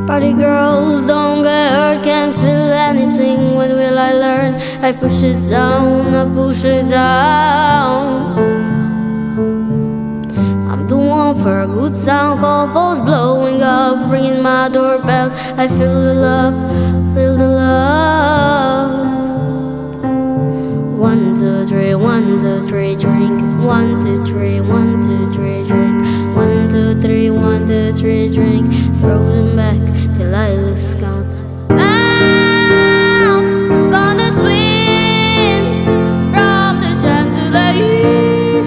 Party girls don't get hurt, can't feel anything. When will I learn? I push it down, I push it down. I'm the one for a good sound, call phones blowing up, ringing my doorbell. I feel the love, feel the love. 1, 2, 3, 1, 2, 3, drink. 1, 2, 3, 1, 2, 3, drink. 1, 2, 3, 1, 2, 3, drink. Throw them back till I lose count. I'm gonna swim from the chandelier,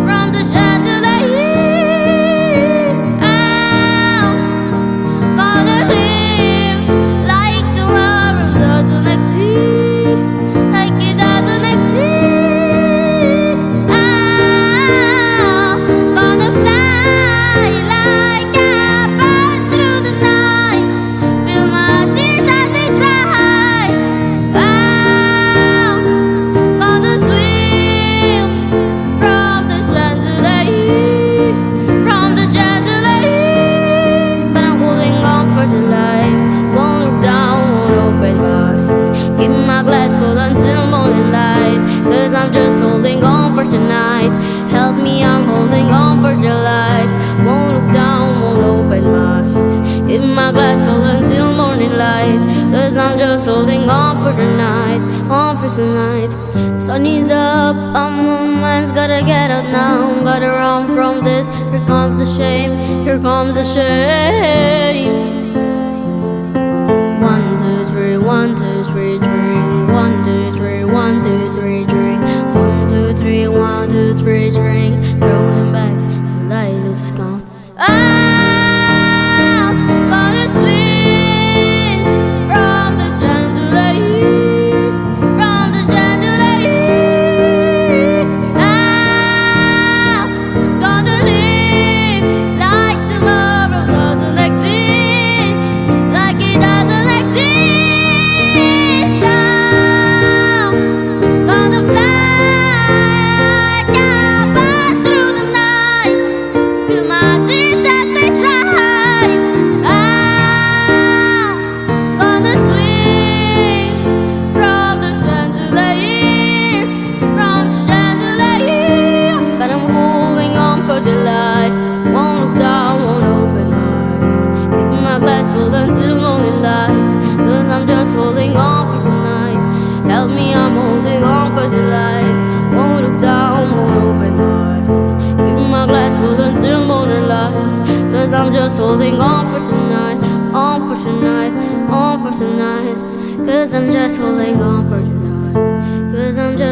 from the chandelier. I'm gonna live like tomorrow doesn't exist, like it doesn't exist. I'm gonna fly like a bird through the night, feel my tears as they dry. I'm gonna swim from the chandelier, from the chandelier. But I'm holding on for the life, won't look down, won't open my eyes. Keep my glass full until morning light, 'cause I'm just holding on for tonight. Help me, I'm holding on for the life, won't look down, won't open my eyes. Keep my glass full until morning light, 'cause I'm just holding on for tonight, on for tonight. Sun is up, man's gotta get out now, gotta run from this. Here comes the shame, here comes the shame. 1, 2, 3, 1, 2, 3, drink. 1, 2, 3, 1, 2, 3, drink. 1, 2, 3, 1, 2, 3, drink. Throw them back till I lose count. I'm gonna swing from the chandelier, from the chandelier. I'm gonna live like tomorrow doesn't exist, like it doesn't exist. I'm gonna fly like a bird through the night, feel my tears as they dry. I'm gonna swing from the chandelier, from the chandelier. But I'm holding on for the life, won't look down, won't open my eyes. Keep my glass full until morning light, 'cause I'm just holding on for tonight. Help me, I'm holding on for the life, won't look down, won't open my eyes. Keep my glass full until morning light, 'cause I'm just holding on for tonight, on for tonight, on for tonight. 'Cause I'm just holding on for tonight, 'cause I'm just